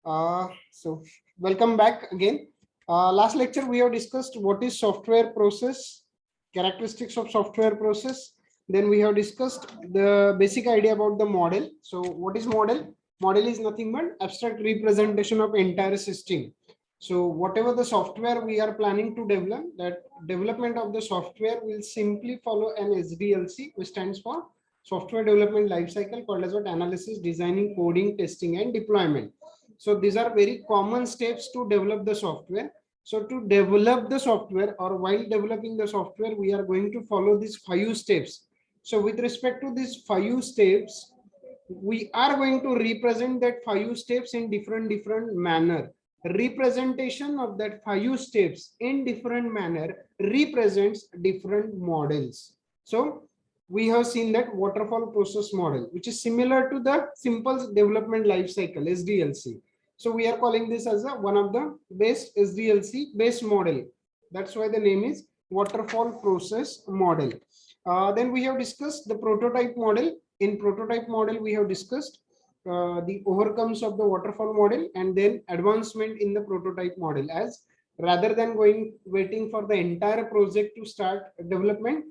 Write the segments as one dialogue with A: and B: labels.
A: So welcome back again. Last lecture we have discussed what is software process, characteristics of software process. Then we have discussed the basic idea about the model. So what is model? Model is nothing but abstract representation of entire system. So whatever the software we are planning to develop, that development of the software will simply follow an SDLC, which stands for software development lifecycle, called as what analysis, designing, coding, testing, and deployment. So these are very common steps to develop the software. So to develop the software, or while developing the software, we are going to follow these 5 steps. So with respect to these 5 steps, we are going to represent that 5 steps in different manner. Representation of that 5 steps in different manner represents different models. So we have seen that waterfall process model, which is similar to the simple development life cycle, SDLC. So we are calling this as one of the best SDLC based model. That's why the name is waterfall process model. Then we have discussed the prototype model. In prototype model, we have discussed the overcomes of the waterfall model and then advancement in the prototype model, as rather than waiting for the entire project to start development,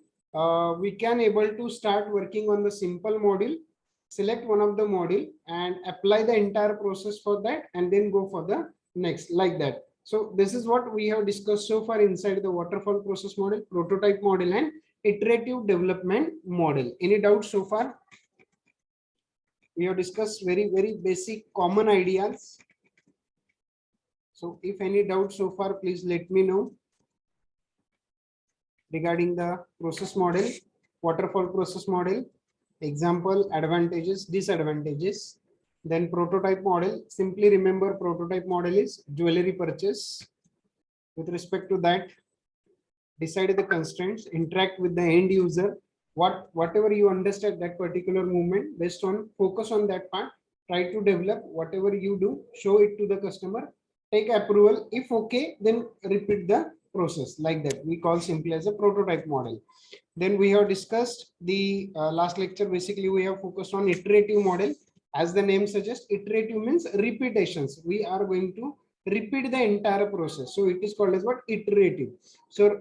A: we can able to start working on the simple module, select one of the module and apply the entire process for that, and then go for the next, like that. So this is what we have discussed so far inside the waterfall process model, prototype model, and iterative development model. Any doubts so far? We have discussed very basic common ideas. So if any doubt so far, please let me know regarding the process model, waterfall process model, example, advantages, disadvantages. Then prototype model, simply remember prototype model is jewelry purchase. With respect to that, decide the constraints, interact with the end user, whatever you understand that particular movement, based on focus on that part, try to develop whatever you do, show it to the customer, take approval. If okay, then repeat the process, like that. We call simply as a prototype model. Then we have discussed the last lecture, basically we have focused on iterative model. As the name suggests, iterative means repetitions. We are going to repeat the entire process, so it is called as what, iterative. So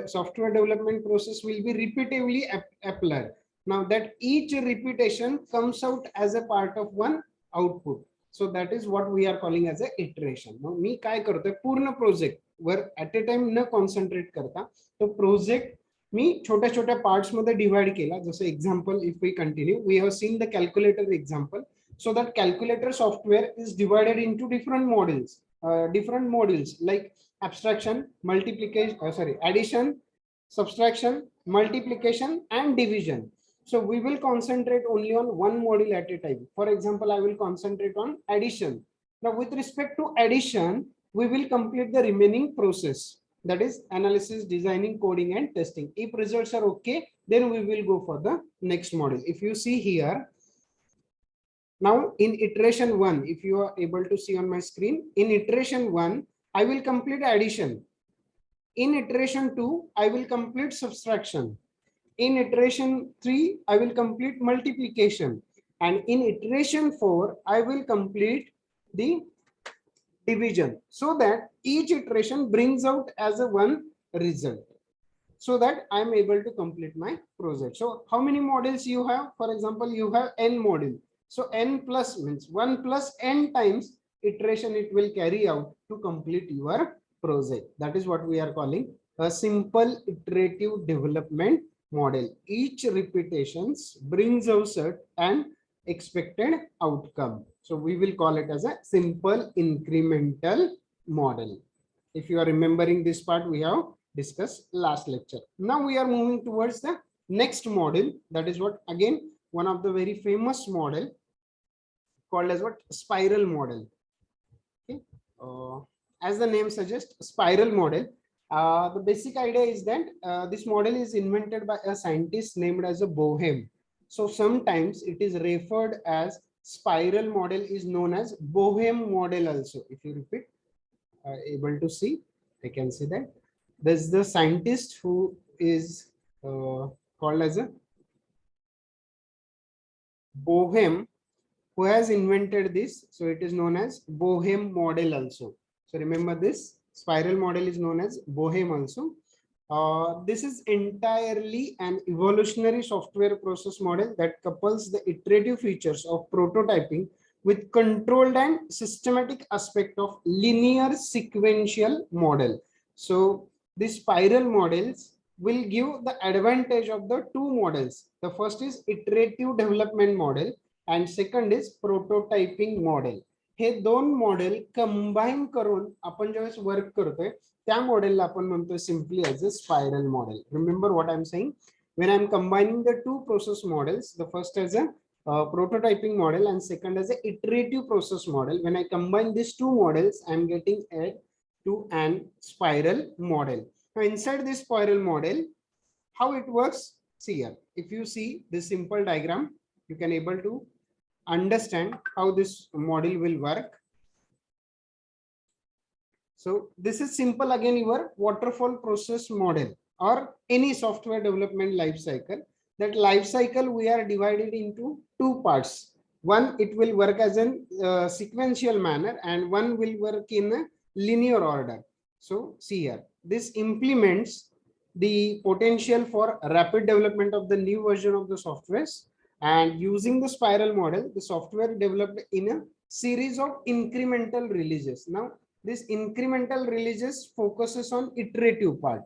A: software development process will be repeatedly applied. Now that each repetition comes out as a part of one output, so that is what we are calling as a iteration. Now मी काय करतोय, पूर्ण project were at a time न concentrate करता तो project मी छोट्या छोट्या parts मध्ये divide केला. जसं example, if we continue, we have seen the calculator example. So that calculator software is divided into different modules like abstraction, multiplication, addition, subtraction, multiplication, and division. So we will concentrate only on one module at a time. For example, I will concentrate on addition. Now with respect to addition, we will complete the remaining process, that is analysis, designing, coding, and testing. If results are okay, then we will go for the next module. If you see here, now in iteration 1, if you are able to see on my screen, in iteration 1, I will complete addition. In iteration 2, I will complete subtraction. In iteration 3, I will complete multiplication. And in iteration 4, I will complete the division, so that each iteration brings out as a one result, so that I am able to complete my project. So how many models you have? For example, you have n model. So n plus means 1 plus n times iteration it will carry out to complete your project. That is what we are calling a simple iterative development model. Each repetitions brings out an expected outcome. So we will call it as a simple incremental model. If you are remembering this part, we have discussed last lecture. Now we are moving towards the next model. That is what, again, one of the very famous model called as what, spiral model. Okay. As the name suggests, spiral model. The basic idea is that this model is invented by a scientist named as a Boehm. So sometimes it is referred as spiral model, is known as Boehm model also. If you repeat, able to see, I can see that there's the scientist who is called as a Boehm. Who has invented this? So it is known as Bohm model also. So remember this spiral model is known as Bohm also. This is entirely an evolutionary software process model that couples the iterative features of prototyping with controlled and systematic aspect of linear sequential model. So these spiral models will give the advantage of the two models. The first is iterative development model and second is prototyping model. हे दोन model combine करून आपण ज्यावेळेस work करतोय त्या मॉडेलला आपण म्हणतोय simply as a spiral model. Remember what I am saying, when I'm combining the two process models, the first as a prototyping model and second as a iterative process model. When I combine these two models, I'm getting add to an spiral model. Now inside this spiral model, how it works, see here. If you see this simple diagram, you can able to understand how this model will work. So this is simple again, your waterfall process model or any software development life cycle. That life cycle we are divided into two parts. One, it will work as a sequential manner and one will work in a linear order. So see here, this implements the potential for rapid development of the new version of the softwares. And using the spiral model, the software developed in a series of incremental releases. Now this incremental releases focuses on iterative part,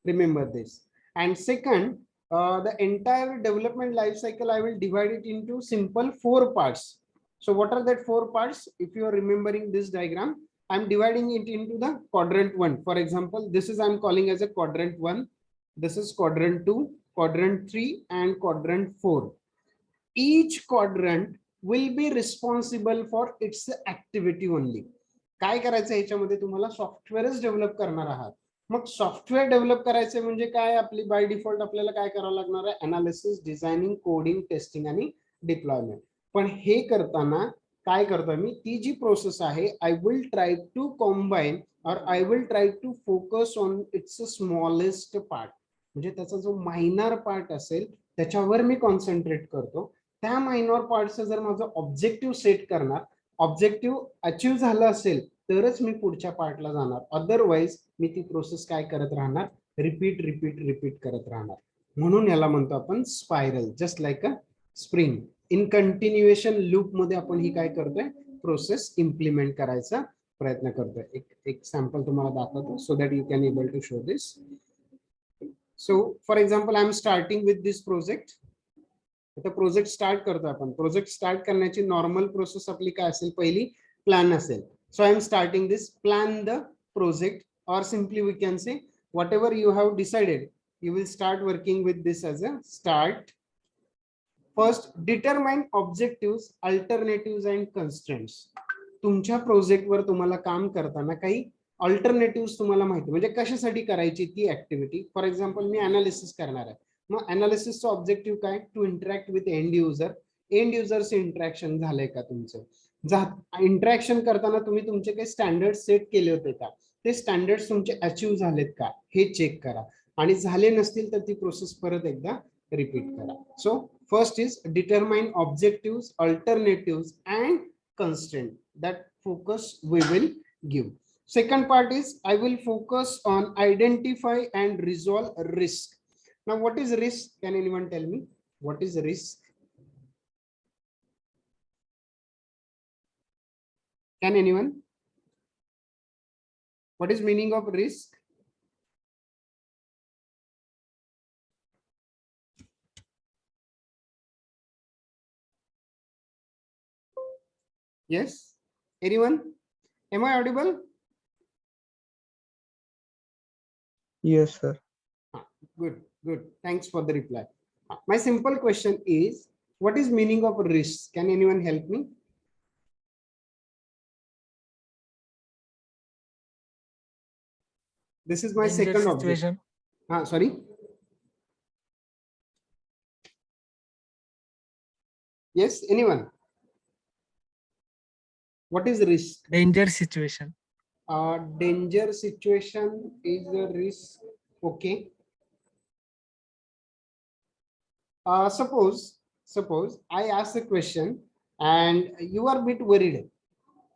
A: remember this. And second, the entire development life cycle I will divide it into simple four parts. So what are that four parts? If you are remembering this diagram, I'm dividing it into the quadrant 1. For example, this is I'm calling as a quadrant 1, this is quadrant 2, quadrant 3 and quadrant 4. Each quadrant will be responsible for its activity only. काय करायचं याच्यामध्ये, तुम्हाला सॉफ्टवेअरच develop करणार आहात. मग software develop करायचे म्हणजे काय, आपली बाय डिफॉल्ट आपल्याला काय करावं लागणार आहे, अनालिसिस, डिझायनिंग, कोडिंग, टेस्टिंग आणि डिप्लॉयमेंट. पण हे करताना काय करतो मी, ती जी प्रोसेस आहे, I will try to combine और I will try to focus on its smallest part. म्हणजे त्याचा जो मायनर पार्ट असेल त्याच्यावर मी कॉन्सन्ट्रेट करतो. त्या मायनर पार्टचं जर माझं ऑब्जेक्टिव्ह सेट करणार, ऑब्जेक्टिव्ह अचीव्ह झालं असेल तरच मी पुढच्या पार्टला जाणार. अदरवाईज मी ती प्रोसेस काय करत राहणार, रिपीट रिपीट रिपीट करत राहणार. म्हणून याला म्हणतो आपण spiral, just like a spring. In continuation loop मध्ये आपण ही काय करतोय, प्रोसेस इम्प्लिमेंट करायचा प्रयत्न करतोय. एक सॅम्पल तुम्हाला दाखवतो so that you can able to show this. So for example I am starting with this project. आता प्रोजेक्ट स्टार्ट करतो आपण. प्रोजेक्ट स्टार्ट करण्याची नॉर्मल प्रोसेस आपली काय असेल, पहिली प्लॅन असेल. So I am starting this plan the project or simply we can say whatever you have decided, you will start working with this as a start. First, determine objectives, alternatives and constraints. तुमच्या project वर तुम्हाला काम करताना काही alternative तुम्हाला माहिती, म्हणजे कशासाठी करायची ती ऍक्टिव्हिटी. फॉर एक्झाम्पल मी अनालिसिस करणार आहे, मग अनालिसिसचा ऑब्जेक्टिव्ह काय, to interact with end user. End युजरचे इंटरॅक्शन झालंय का तुमचं, इंटरॅक्शन करताना तुम्ही तुमचे काही स्टँडर्ड सेट केले होते का, ते स्टँडर्ड्स तुमचे अचीव्ह झालेत का हे चेक करा. आणि झाले नसतील तर ती प्रोसेस परत एकदा रिपीट करा. So first is determine objectives, alternatives and constraint. That focus we will give. Second part is I will focus on identify and resolve risk. Now what is risk? Can anyone tell me what is risk? Can anyone? What is meaning of risk? Yes, anyone? Am I audible?
B: Yes, sir.
A: Good, good. Thanks for the reply. My simple question is, what is meaning of risk? Can anyone help me? This is my
C: Danger
A: second
C: situation.
A: object. Sorry. Yes, anyone? What is risk?
C: Danger situation.
A: Danger situation is a risk. Okay. Suppose I ask a question and you are bit worried.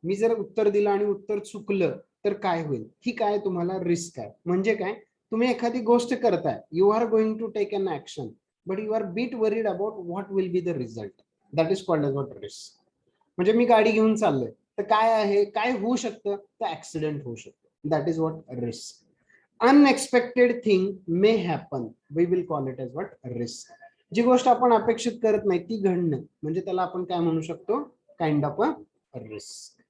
A: मी जर उत्तर दिलं आणि उत्तर चुकलं तर काय होईल, ही काय तुम्हाला रिस्क आहे. म्हणजे काय, तुम्ही एखादी गोष्ट करताय, you are going to take an action, but you are bit worried about what will be the result. That is called as what risk. म्हणजे मी गाडी घेऊन चाललोय, तर काय आहे, काय होऊ शकतं, तर ऍक्सिडेंट होऊ शकतं. That is what risk. Unexpected thing may happen, we will call it as what risk. जी गोष्ट आपण अपेक्षित करत नाही ती घडणं, म्हणजे त्याला आपण काय म्हणू शकतो, काइंड ऑफ अ रिस्क.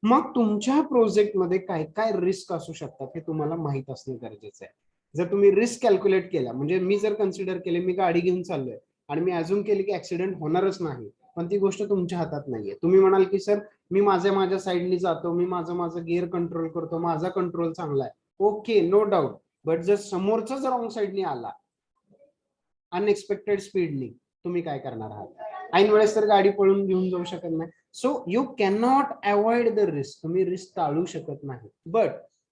A: मग तुमच्या प्रोजेक्टमध्ये काय काय रिस्क असू शकतात हे तुम्हाला माहित असणं गरजेचं आहे. जर तुम्ही रिस्क कॅल्क्युलेट केला, म्हणजे मी जर कन्सिडर केले, मी गाडी घेऊन चाललोय आणि मी अजून केले की ऍक्सिडेंट होणारच नाही, पण ती गोष्ट तुमच्या हातात नाहीये. तुम्ही म्हणाल की सर मी माझ्या साईडनी जातो, मी माझं गिअर कंट्रोल करतो, माझा कंट्रोल चांगला आहे. Okay, no doubt. बट जर समोरचा जर रॉंग साईडनी आला अनएक्सपेक्टेड स्पीडनी, तुम्ही काय करणार आहात. ऐन वेळेस तर गाडी पळून घेऊन जाऊ शकत नाही. So you can not avoid the risk. तुम्ही रिस्क टाळू शकत नाही, but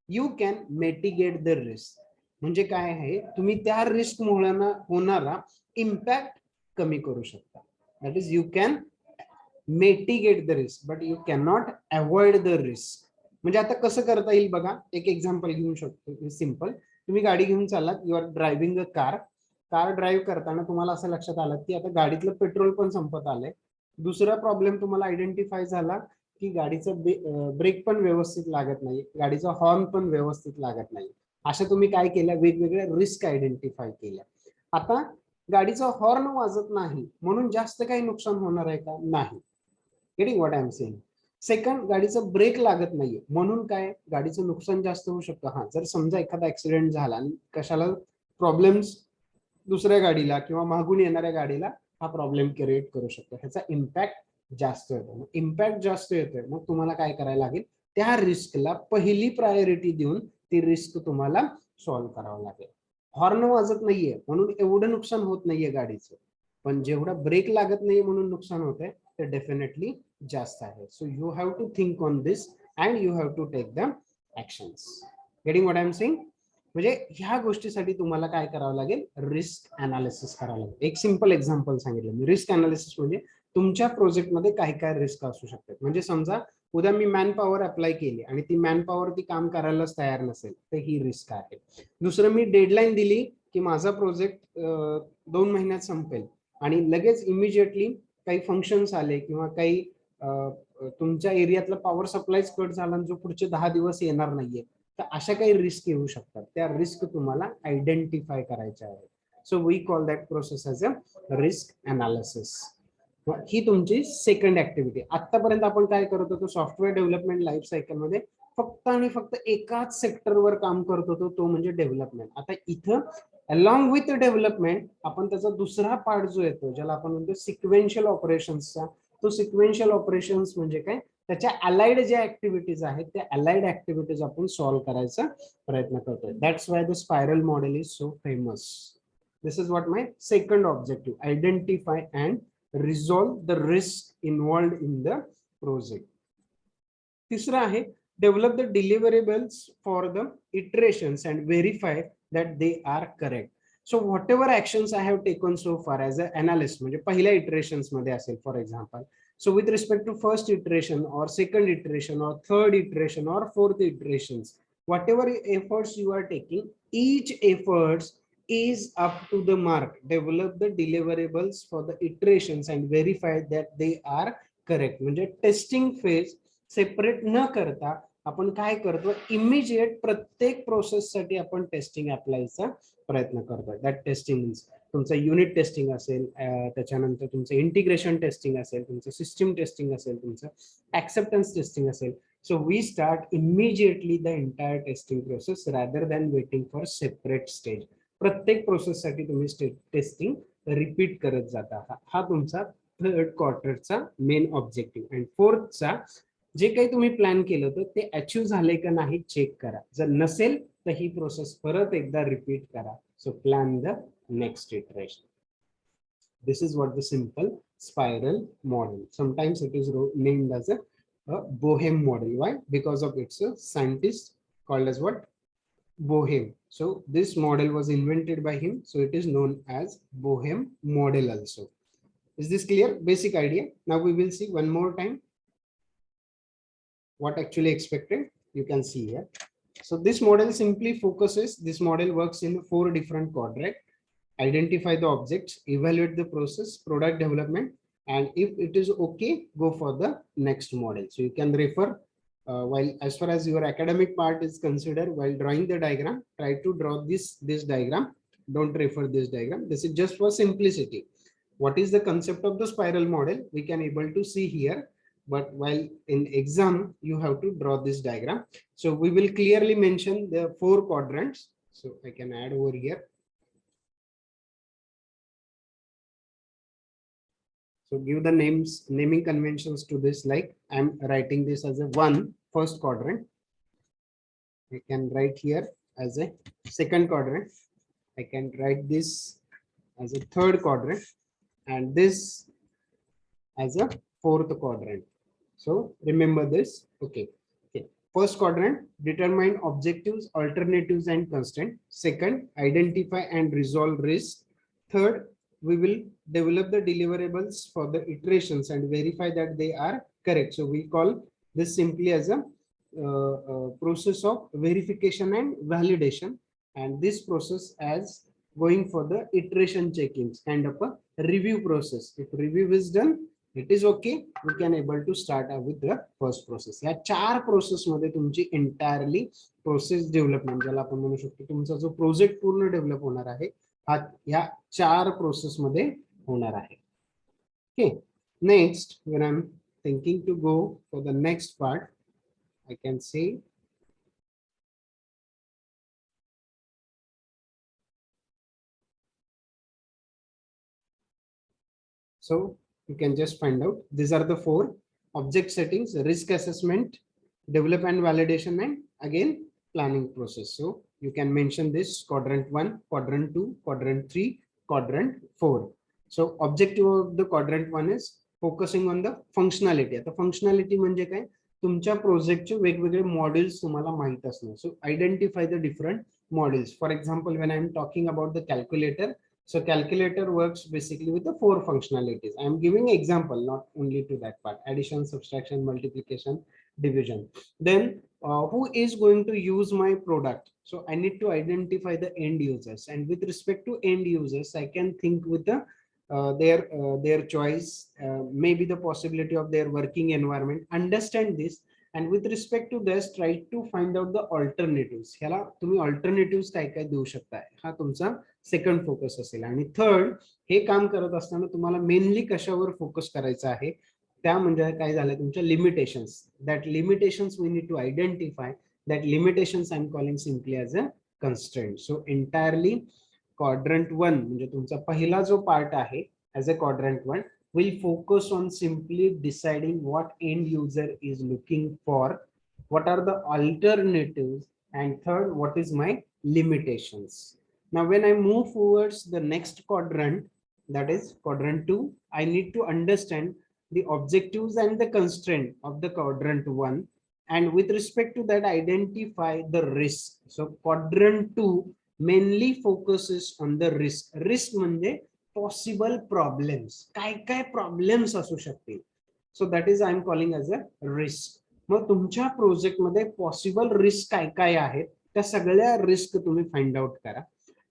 A: you can mitigate the risk. म्हणजे काय आहे, तुम्ही त्या रिस्क मुळे होणारा इम्पॅक्ट कमी करू शकता. That is you can mitigate the risk, but you can not avoid the risk. म्हणजे आता कसं करता येईल बघा, एक एक्झाम्पल घेऊ शकतो सिम्पल. तुम्ही गाडी घेऊन चाललात, you are driving a car. Car drive करताना तुम्हाला असं लक्षात आलं की आता गाडीतलं पेट्रोल पण संपत आलंय. दुसरा प्रॉब्लेम तुम्हाला आयडेंटिफाय झाला की गाडीचं ब्रेक पण व्यवस्थित लागत नाही, गाडीचा हॉर्न पण व्यवस्थित लागत नाही. अशा तुम्ही काय केल्या, वेगवेगळ्या रिस्क आयडेंटिफाय केल्या. आता गाडीचा हॉर्न वाजत नाही म्हणून जास्त काही नुकसान होणार आहे का, नाही. Getting what I am saying. Second, गाडीचा ब्रेक लागत नाहीये म्हणून काय, गाडीचं नुकसान जास्त होऊ शकतं. हा, जर समजा एखादा ऍक्सिडेंट झाला आणि कशाला प्रॉब्लेम्स, दुसऱ्या गाडीला किंवा मागून येणाऱ्या गाडीला हा प्रॉब्लेम क्रिएट करू शकतो, ह्याचा इम्पॅक्ट जास्त येतो. इम्पॅक्ट जास्त येतोय, मग तुम्हाला काय करायला लागेल, त्या रिस्कला पहिली प्रायोरिटी देऊन ती रिस्क तुम्हाला सॉल्व्ह करावं लागेल. हॉर्न वाजत नाहीये म्हणून एवढं नुकसान होत नाहीये गाडीचं, पण जेवढा ब्रेक लागत नाहीये म्हणून नुकसान होतंय ते डेफिनेटली जास्त आहे. So you have to think on this and you have to take the actions. Getting what I am saying. म्हणजे ह्या गोष्टीसाठी तुम्हाला काय करावं लागेल, रिस्क अनालिसिस करावं लागेल. एक सिंपल एक्झाम्पल सांगितलं मी. रिस्क अनालिसिस म्हणजे तुमच्या प्रोजेक्टमध्ये काय काय रिस्क असू शकतात. म्हणजे समजा उद्या मी मॅन पॉवर अप्लाय केली आणि ती मॅन पॉवर ती काम करायलाच तयार नसेल, तर ही रिस्क आहे. दुसरं, मी डेडलाईन दिली की माझा प्रोजेक्ट 2 महिन्यात संपेल आणि लगेच इमिजिएटली काही फंक्शन्स आले किंवा काही तुमच्या एरियातला पॉवर सप्लायच कट झाला जो पुढचे 10 दिवस येणार नाहीये, तर अशा काही रिस्क येऊ शकतात. त्या रिस्क तुम्हाला आयडेंटिफाय करायच्या आहेत. So we call that process as a risk analysis. ही तुमची सेकंड ऍक्टिव्हिटी. आतापर्यंत आपण काय करत होतो, सॉफ्टवेअर डेव्हलपमेंट लाईफ सायकल मध्ये फक्त आणि फक्त एकाच सेक्टरवर काम करत होतो, तो म्हणजे डेव्हलपमेंट. आता इथं अलॉंग विथ डेव्हलपमेंट आपण त्याचा दुसरा पार्ट जो येतो, ज्याला आपण म्हणतो सिक्वेन्शियल ऑपरेशन्सचा, तो सिक्वेन्शियल ऑपरेशन्स म्हणजे काय, त्याच्या अलाइड ज्या ऍक्टिव्हिटीज आहेत त्या अलाइड ऍक्टिव्हिटीज आपण सॉल्व्ह करायचा प्रयत्न करतोय. That's why the spiral model is so famous. This is what my second objective, identify and resolve the risk involved in the project. तिसरं आहे, develop the deliverables for the iterations and verify that they are correct. So whatever actions I have taken so far as a analyst, म्हणजे पहिल्या iterations मध्ये असेल for example. So with respect to first iteration or second iteration or third iteration or fourth iterations, whatever efforts you are taking, each efforts is up to the mark. Develop the deliverables for the iterations and verify that they are correct. म्हणजे testing phase separate न करता आपण काय करतो, immediate प्रत्येक process साठी आपण testing अप्लायचा प्रयत्न करतोय. दॅट टेस्टिंग मीन्स तुमचं युनिट टेस्टिंग असेल, त्याच्यानंतर तुमचं इंटिग्रेशन टेस्टिंग असेल, तुमचं सिस्टीम टेस्टिंग असेल, तुमचं ऍक्सेप्टन्स टेस्टिंग असेल. So we start immediately the entire testing process rather than waiting for separate stage. प्रत्येक प्रोसेससाठी तुम्ही टेस्टिंग रिपीट करत जाता. हा तुमचा थर्ड क्वार्टरचा मेन ऑब्जेक्टिव्ह. अँड फोर्थचा, जे काही तुम्ही प्लॅन केलं होतं ते अचीव झाले का नाही चेक करा. जर नसेल तर ही प्रोसेस परत एकदा रिपीट करा. So plan the next iteration. This is what the simple spiral model. Sometimes it is named as a Bohm model. Why? Because of its a scientist called as what? Bohm. So this model was invented by him. So it is known as Bohm model also. Is this clear? Basic idea. Now we will see one more time what actually expected. You can see here. So this model simply focuses, this model works in 4 different quadrants. Identify the objects, evaluate the process, product development, and if it is okay, go for the next model. So you can refer while as far as your academic part is considered, while drawing the diagram, try to draw this diagram. Don't refer this diagram. This is just for simplicity. What is the concept of the spiral model? We can able to see here, but while in exam, you have to draw this diagram. So we will clearly mention the 4 quadrants. So I can add over here. So give the naming conventions to this, like I'm writing this as a first quadrant. I can write here as a second quadrant. I can write this as a third quadrant and this as a fourth quadrant. So remember this. Okay. First quadrant, determine objectives, alternatives, and constant. Second, identify and resolve risk. Third, we will develop the deliverables for the iterations and verify that they are correct. So we call this simply as a process of verification and validation, and this process as going for the iteration checkings, kind of a review process. If review is done, it is okay, we can able to start with the first process. या 4 process मध्ये तुमची entirely process development, ज्याला आपण म्हणू शकतो तुमचा जो project पूर्ण डेव्हलप होणार आहे हा या 4 प्रोसेस मध्ये होणार आहे. Okay, next, when I'm thinking to go for the next part, I can say so you can just find out these are the 4 object settings, risk assessment, develop and validation, and again planning process. So you can mention this quadrant 1, quadrant 2, quadrant 3, quadrant 4. So objective of the quadrant 1 is focusing on the functionality. आता functionality म्हणजे काय, तुमच्या प्रोजेक्टचे वेगवेगळे modules तुम्हाला माहित असणार. So identify the different modules. For example, when I'm talking about the calculator, so calculator works basically with the 4 functionalities. I am giving example, not only to that part: addition, subtraction, multiplication, division. Then who is going to use my product? So I need to identify the end users, and with respect to end users, I can think with the their choice, maybe the possibility of their working environment. Understand this, and with respect to this, try to find out the alternatives. ह्याला तुम्ही alternatives काय काय देऊ शकता, हा तुमचा second focus असेल. आणि थर्ड, हे काम करत असताना तुम्हाला मेनली कशावर फोकस करायचं आहे, त्या म्हणजे काय झालं तुमच्या limitations. That limitations we need to identify. That limitations I am calling simply as a constraint. So entirely quadrant 1 म्हणजे तुमचा पहिला जो पार्ट आहे as a quadrant 1 will focus on simply deciding what end user is looking for, what are the alternatives, and third, what is my limitations. Now when I move towards the next quadrant, that is quadrant 2, I need to understand the objectives and the constraint of the quadrant 1, and with respect to that, identify the risk. So quadrant 2 mainly focuses on the risk म्हणजे possible problems, काय काय problems असू शकतील. So that is I am calling as a risk. मग तुमच्या project मध्ये possible risk काय काय आहेत, त्या सगळ्या रिस्क तुम्ही फाइंड आउट करा.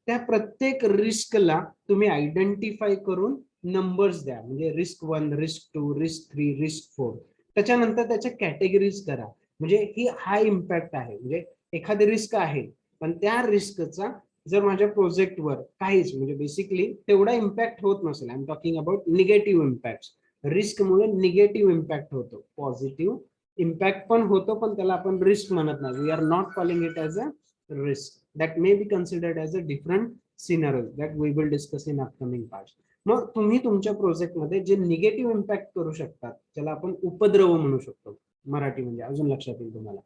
A: त्या प्रत्येक रिस्कला तुम्ही आयडेंटिफाय करून नंबर्स द्या, म्हणजे रिस्क 1, रिस्क 2, रिस्क 3, रिस्क 4. त्याच्यानंतर त्याच्या कॅटेगरीज करा. म्हणजे ही हाय इम्पॅक्ट आहे, म्हणजे एखादी रिस्क आहे पण त्या रिस्कचा जर माझ्या प्रोजेक्टवर काहीच म्हणजे बेसिकली तेवढा इम्पॅक्ट होत नसेल, I am talking about negative impact. रिस्कमुळे निगेटिव्ह इम्पॅक्ट होतो, पॉझिटिव्ह इम्पॅक्ट पण होतो, पण त्याला आपण रिस्क म्हणत नाही. We are not calling it as a risk. That may be considered as a different scenario that we will discuss in upcoming part. मग तुम्ही तुमच्या प्रोजेक्टमध्ये जे निगेटिव्ह इम्पॅक्ट करू शकतात, ज्याला आपण उपद्रव म्हणू शकतो मराठी म्हणजे, अजून लक्षात येईल तुम्हाला.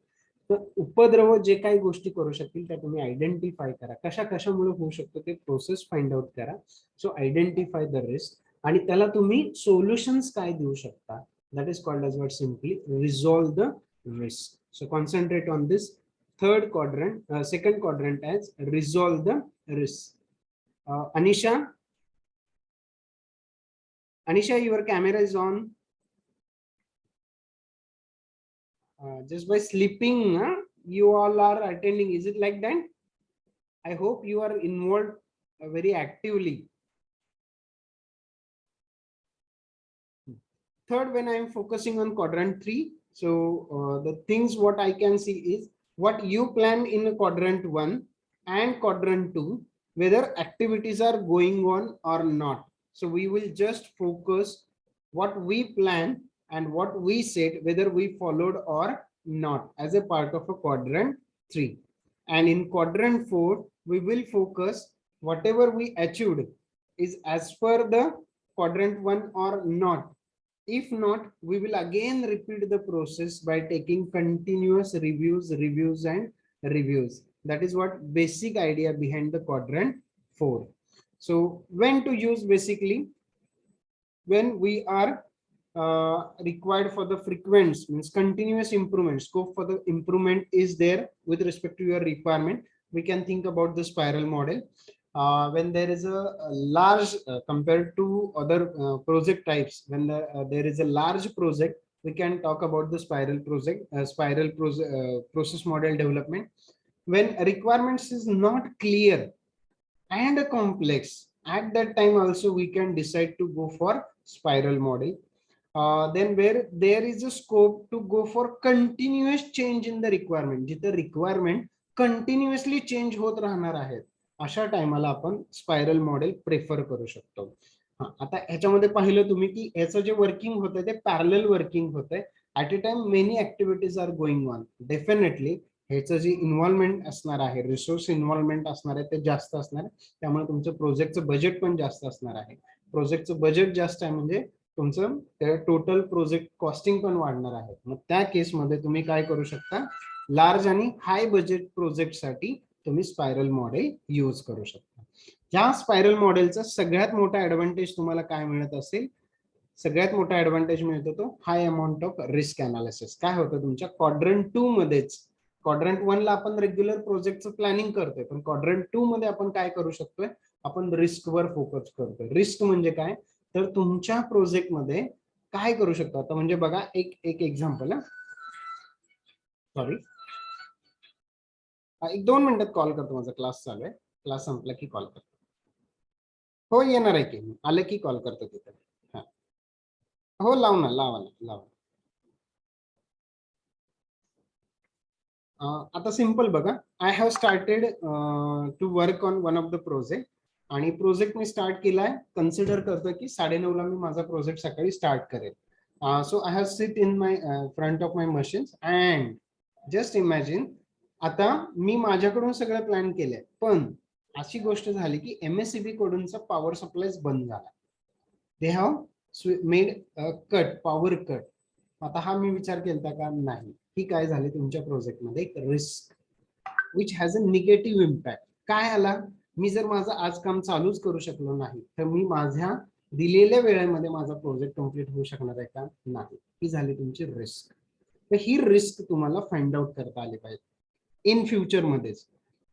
A: तर उपद्रव जे काही गोष्टी करू शकतील त्या तुम्ही आयडेंटिफाय करा. कशा कशामुळे होऊ शकतो ते प्रोसेस फाइंड आउट करा. सो आयडेंटिफाय द रिस्क, आणि त्याला तुम्ही सोल्युशन्स काय देऊ शकता, that is called as what simply resolve the risk. So concentrate on this third quadrant, second quadrant as resolve the risk. Anisha, Anisha, your camera is on. Just by sleeping, you all are attending. Is it like that? I hope you are involved very actively. Third, when I am focusing on quadrant 3, so the things what I can see is what you plan in quadrant 1 and quadrant 2, whether activities are going on or not. So we will just focus what we plan and what we said, whether we followed or not as a part of a quadrant 3. And in quadrant 4, we will focus whatever we achieved is as per the quadrant 1 or not. If not, we will again repeat the process by taking continuous reviews and reviews. That is what basic idea behind the quadrant 4. So when to use, basically when we are required for the frequent, means continuous improvement, scope for the improvement is there with respect to your requirement, we can think about the spiral model. When there is a large compared to other project types, when there is a large project, we can talk about the spiral project, process model development. When requirements is not clear and complex, at that time also we can decide to go for spiral model. Then where there is a scope to go for continuous change in the requirement, जिथे requirement continuously change होत राहणार आहेत, अशा टायमाला आपण spiral model prefer करू शकतो. आता ह्याच्यामध्ये पाहिलं तुम्ही की याचं जे वर्किंग होतं ते पॅरलल वर्किंग होतंय. At a time many activities are going on. Definitely ह्याचं जे इन्व्हॉल्वमेंट असणार आहे, रिसोर्स इन्व्हॉल्वमेंट असणार आहे, ते जास्त असणार आहे. त्यामुळे तुमचं प्रोजेक्टचं बजेट पण जास्त असणार आहे. प्रोजेक्टचं बजेट जास्त आहे म्हणजे तुमचं टोटल प्रोजेक्ट कॉस्टिंग पण वाढणार आहे. मग त्या केसमध्ये तुम्ही काय करू शकता, लार्ज आणि हाय बजेट प्रोजेक्ट साठी तुम्ही स्पायरल मॉडेल यूज करू शकता. या स्पायरल मॉडेलचा सगळ्यात मोठा ऍडव्हान्टेज तुम्हाला काय मिळत असेल, सगळ्यात मोठा ऍडव्हान्टेज मिळतो तो high amount of risk analysis. काय होतं तुमच्या क्वाड्रंट 2 मध्येच, क्वाड्रंट 1 ला आपण रेग्युलर प्रोजेक्टचं प्लॅनिंग करतोय, पण क्वाड्रंट 2 मध्ये आपण काय करू शकतोय, आपण रिस्क वर फोकस करतोय. रिस्क म्हणजे काय, तर तुमच्या प्रोजेक्ट मध्ये काय करू शकतो. आता म्हणजे बघा एक एक्झाम्पल, सॉरी एक 2 मिनिटात कॉल करतो, माझा क्लास चालू आहे, क्लास संपला की कॉल करतो. हो येणार आहे की, आलं की कॉल करतो तिथे. हा हो लावा ना. आता सिंपल बघा, I have started to work on one of the project, आणि प्रोजेक्ट मी स्टार्ट केलाय, कन्सिडर करतोय की 9:30 ला मी माझा प्रोजेक्ट सकाळी स्टार्ट करेल. So I have sit in my front of my machines and just imagine, आता मी माझ्याकडून सगळं प्लॅन केलंय, पण अशी गोष्ट झाली की MSCB कडूनचा पॉवर सप्लाय बंद झाला. They have made cut, power cut. आता हा मी विचार केला का नाही, ही काय झाली तुमच्या प्रोजेक्ट मध्ये एक risk which has a negative impact. काय आला, मी जर माझं आज काम चालूच करू शकलो नाही, तर मी माझ्या दिलेल्या वेळेमध्ये माझा प्रोजेक्ट कम्प्लीट होऊ शकणार आहे का, नाही. ही झाली तुमची रिस्क. तर ही रिस्क तुम्हाला फाइंड आउट करता आली पाहिजे इन फ्युचर मध्येच.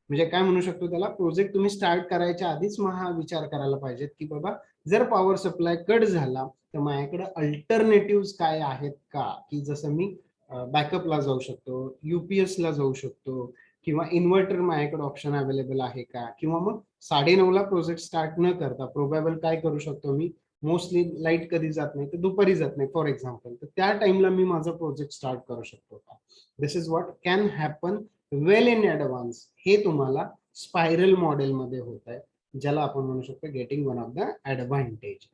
A: म्हणजे काय म्हणू शकतो त्याला, प्रोजेक्ट तुम्ही स्टार्ट करायच्या आधीच हा विचार करायला पाहिजेत की बाबा जर पॉवर सप्लाय कट झाला तर माझ्याकडे अल्टरनेटिव्ह काय आहेत का, की जसं मी बॅकअपला जाऊ शकतो, UPS ला जाऊ शकतो, किंवा इन्व्हर्टर माझ्याकडे ऑप्शन अवेलेबल आहे का, किंवा मग 9:30 ला प्रोजेक्ट स्टार्ट न करता प्रोबॅबल काय करू शकतो मी, मोस्टली लाईट कधी जात नाही तर दुपारी जात नाही फॉर एक्झाम्पल, तर त्या टाइमला मी माझा प्रोजेक्ट स्टार्ट करू शकतो का. This is what can happen well in advance. हे तुम्हाला स्पायरल मॉडेल मध्ये होत आहे, ज्याला आपण म्हणू शकतो getting one of the advantage.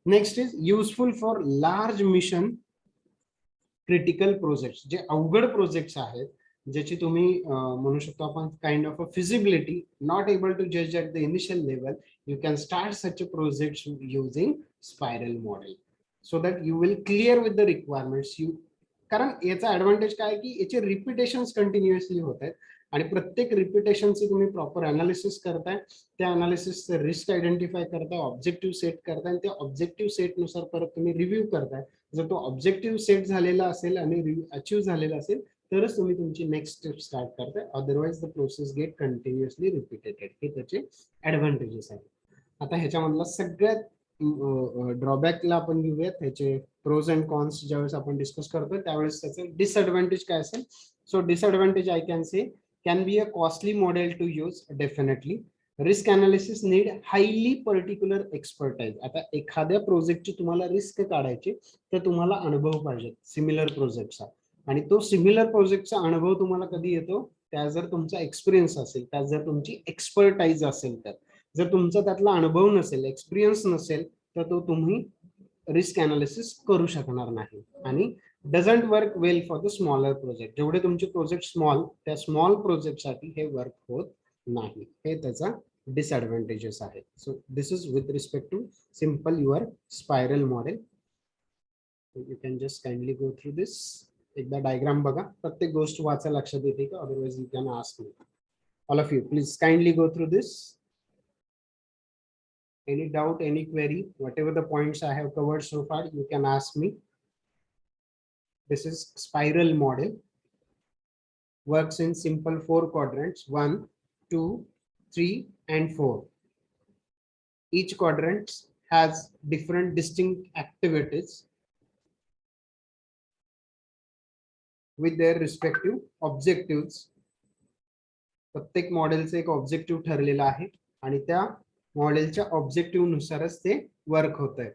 A: Next is useful for large mission critical project. जे अवघड प्रोजेक्ट्स आहेत, ज्याची तुम्ही म्हणू शकतो आपण kind of a feasibility not able to जज at the initial level, you can start such a project using spiral model so that you will clear with the requirements. कारण याचा ऍडव्हान्टेज काय की याचे रिपिटेशन्स कंटिन्युअसली होत आहेत, आणि प्रत्येक रिपिटेशनचे तुम्ही प्रॉपर अनालिसिस करताय, त्या अनालिसिसचं रिस्क आयडेंटिफाय करताय, ऑब्जेक्टिव्ह सेट करताय, आणि त्या ऑब्जेक्टिव्ह सेटनुसार परत तुम्ही रिव्ह्यू करताय. जर तो ऑब्जेक्टिव्ह सेट झालेला असेल आणि अचीव्ह झालेला असेल तरच तुम्ही तुमची नेक्स्ट स्टेप स्टार्ट करताय, otherwise the process get continuously repeated. हे त्याचे ऍडव्हान्टेजेस आहेत. आता ह्याच्यामधला सगळ्यात ड्रॉबॅकला आपण घेऊयात, त्याचे प्रोज अँड कॉन्स ज्यावेळेस आपण डिस्कस करतो त्यावेळेस त्याचे डिसएडव्हान्टेज काय असेल. So disadvantage I can say can be a costly model to use definitely. Risk analysis need highly particular expertise. आता एखाद्या प्रोजेक्टची तुम्हाला रिस्क काढायची तर तुम्हाला अनुभव पाहिजे सिमिलर प्रोजेक्टचा, आणि तो सिमिलर प्रोजेक्टचा अनुभव तुम्हाला कधी येतो, त्या जर तुमचा एक्सपिरियन्स असेल, त्या जर तुमची एक्सपर्टाईज असेल. तर जर तुमचा त्यातला अनुभव नसेल, एक्सपिरियन्स नसेल, तर तो तुम्ही रिस्क अनालिसिस करू शकणार नाही. आणि doesn't work well for the smaller project. जेवढे तुमचे प्रोजेक्ट स्मॉल, त्या स्मॉल प्रोजेक्टसाठी हे वर्क होत नाही. हे त्याचा डिसएडव्हान्टेजेस आहेत. So this is with respect to simple your spiral model. You can just kindly go through this. एकदा डायग्राम बघा, प्रत्येक गोष्ट वाचा, लक्षात येते का? Otherwise you can ask me. All of you please kindly go through this. Any doubt, any query, whatever the points I have covered so far, you can ask me. This is spiral model. Works in simple 4 quadrants: 1, 2, 3, and 4. Each quadrant has different distinct activities with their respective objectives. प्रत्येक मॉडेलचे एक objective ठरलेला आहे आणि त्या मॉडेलच्या objective नुसारच ते work होत आहे.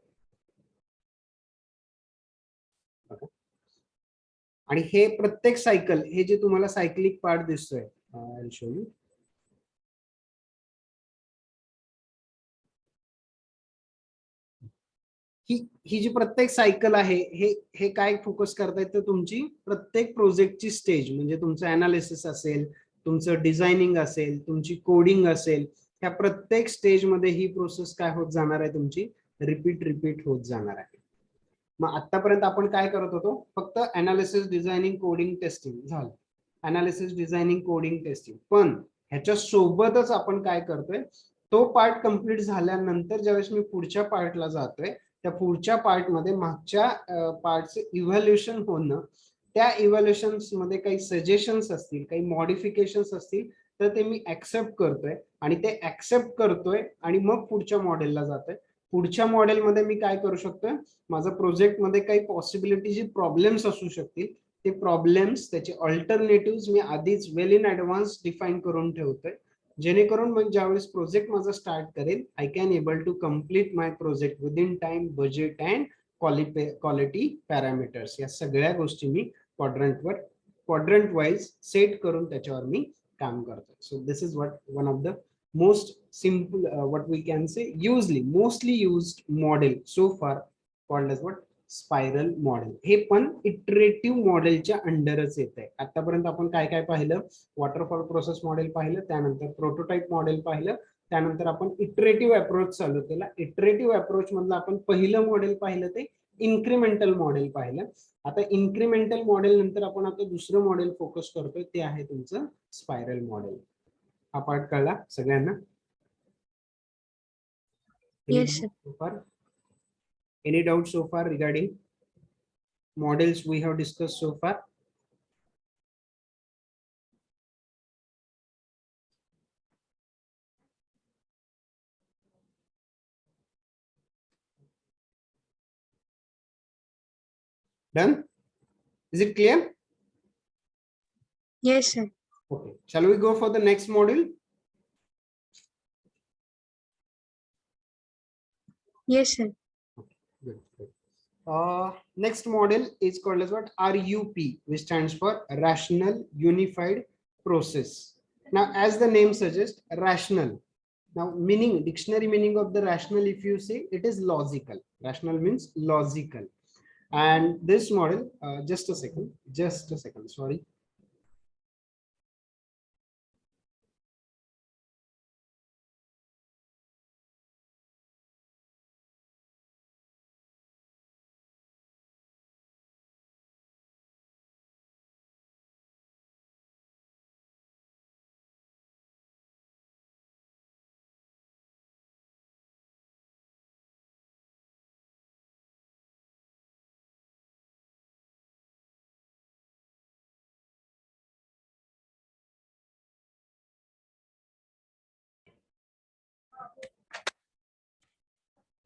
A: आणि हे प्रत्येक सायकल, हे जे तुम्हाला सायक्लिक पार्ट दिसतोय, आय शो यू. ही जी प्रत्येक सायकल आहे, हे काय फोकस करतायत, तर तुमची प्रत्येक प्रोजेक्टची स्टेज, म्हणजे तुमचं अनालिसिस असेल, तुमचं डिझायनिंग असेल, तुमची कोडिंग असेल, ह्या प्रत्येक स्टेजमध्ये ही प्रोसेस काय होत जाणार आहे, तुमची रिपीट होत जाणार आहे. मग आतापर्यंत आपण काय करत होतो, फक्त अनालिसिस, डिझायनिंग, कोडिंग, टेस्टिंग झालं. Analysis, designing, coding, testing. पण ह्याच्या सोबतच आपण काय करतोय, तो पार्ट कंप्लीट झाल्यानंतर ज्यावेळेस मी पुढच्या पार्टला जातोय, त्या पुढच्या पार्टमध्ये मागच्या पार्टचे इव्हॅल्युएशन होणं, त्या इव्हॅल्युएशन्स मध्ये काही सजेशन्स असतील, काही मॉडिफिकेशन्स असतील, तर ते मी ऍक्सेप्ट करतोय आणि ते ऍक्सेप्ट करतोय आणि मग पुढच्या मॉडेलला जातोय. पुढच्या मॉडेलमध्ये मी काय करू शकतोय, माझा प्रोजेक्ट मध्ये काही पॉसिबिलिटी जी प्रॉब्लेम्स असू शकतील, ते प्रॉब्लेम्स, त्याचे अल्टरनेटिव्ह मी आधीच वेल इन ऍडव्हान्स डिफाईन करून ठेवतोय, जेणेकरून मग ज्यावेळेस प्रोजेक्ट माझा स्टार्ट करेल, I can able to complete my project within time, budget and quality parameters. या सगळ्या गोष्टी मी क्वाड्रंट वाईज सेट करून त्याच्यावर मी काम करतो. सो this is what one of the most simple what we can say mostly used model so far called as what spiral model. हे पण iterative मॉडेलच्या अंडरच येत आहे. आतापर्यंत आपण काय काय पाहिलं, वॉटरफॉल प्रोसेस मॉडेल पाहिलं, त्यानंतर प्रोटोटाइप मॉडेल पाहिलं, त्यानंतर आपण इटरेटिव्ह अप्रोच चालू केला. इटरेटिव्ह अप्रोच मधलं आपण पहिलं मॉडेल पाहिलं ते इन्क्रिमेंटल मॉडेल पाहिलं. आता इन्क्रिमेंटल मॉडेल नंतर आपण आता दुसरं मॉडेल फोकस करतोय, ते आहे तुमचं स्पायरल मॉडेल. हा पार्ट कळला सगळ्यांना?
C: Yes, sir.
A: Any doubt so far regarding models we have discussed so far? Done? Is it clear?
C: Yes, sir.
A: Okay. Shall we go for the next model?
C: Yes, sir.
A: Good. Next model is called as what? RUP, which stands for Rational Unified Process. Now, as the name suggests, rational. Now, meaning, dictionary meaning of the rational, if you say, it is logical. Rational means logical. And this model, just a second, sorry.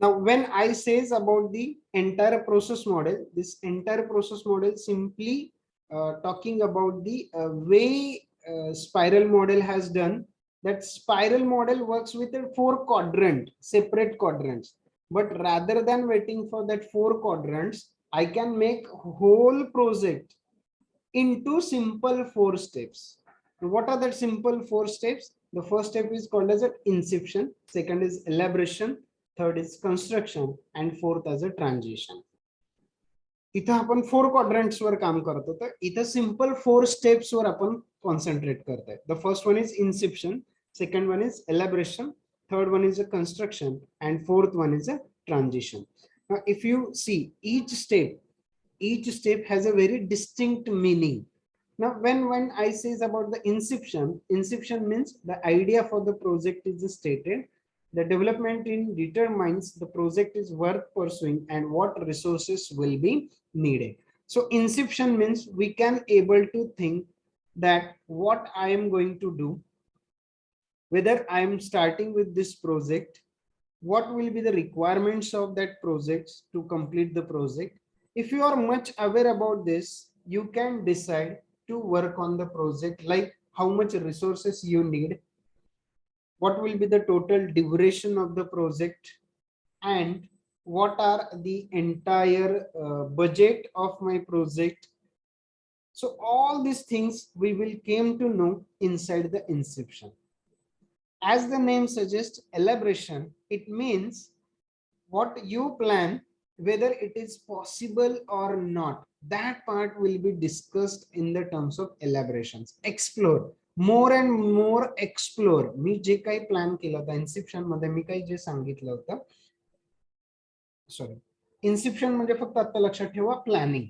A: Now, when I says about the entire process model, this entire process model simply talking about the way spiral model has done. That spiral model works with a 4 quadrant, separate quadrants. But rather than waiting for that 4 quadrants, I can make whole project into simple 4 steps. What are the simple 4 steps? The first step is called as an inception, second is elaboration, third is construction, and fourth as a transition. इथं आपण 4 quadrants वर काम करतो, तर इथं simple 4 steps वर आपण concentrate करतोय. The first one is inception, second one is elaboration, third one is a construction, and fourth one is a transition. Now, if you see each step has a very distinct meaning. Now, when I says about the inception means the idea for the project is stated. The development in determines the project is worth pursuing and what resources will be needed. So inception means we can able to think that what I am going to do, whether I am starting with this project, what will be the requirements of that project to complete the project. If you are much aware about this, you can decide to work on the project, like how much resources you need, what will be the total duration of the project, and what are the entire budget of my project. So all these things we will came to know inside the inception. As the name suggests, elaboration, it means what you plan, whether it is possible or not, that part will be discussed in the terms of elaborations. Explore, more and more explore. मी जे काही plan केलं होतं Inception मध्ये, मी काही जे सांगितलं होतं, sorry, Inception म्हणजे फक्त आता लक्षात ठेवा प्लॅनिंग.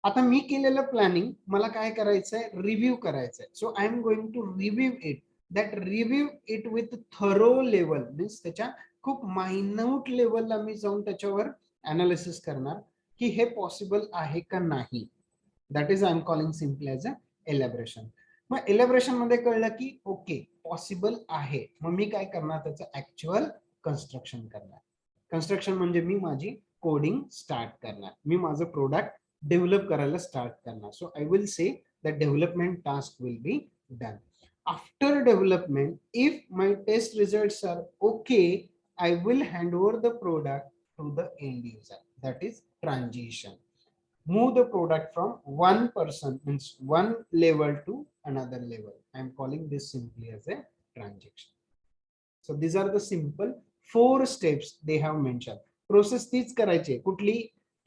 A: आता मी केलेलं प्लॅनिंग मला काय करायचंय, रिव्ह्यू करायचंय. So I am going to review it. That review it with thorough level, means त्याच्या खूप मायन्यूट लेवलला मी जाऊन त्याच्यावर अनालिसिस करणार की हे पॉसिबल आहे का नाही. That is I am calling simply as a elaboration. मग एलॅबरेशन मध्ये कळलं की ओके पॉसिबल आहे, मग मी काय करणार, त्याचं ऍक्च्युअल कन्स्ट्रक्शन करणार. कन्स्ट्रक्शन म्हणजे मी माझी कोडिंग स्टार्ट करणार, मी माझं प्रोडक्ट डेव्हलप करायला स्टार्ट करणार. So I will say the development task will be done. After development, if my test results are okay, I will hand over the product to the end user. That is transition. Move the product from one person, means one level to another level. I am calling this simply as a transition. So these are the simple 4 steps they have mentioned. Process तीच करायची कुठली,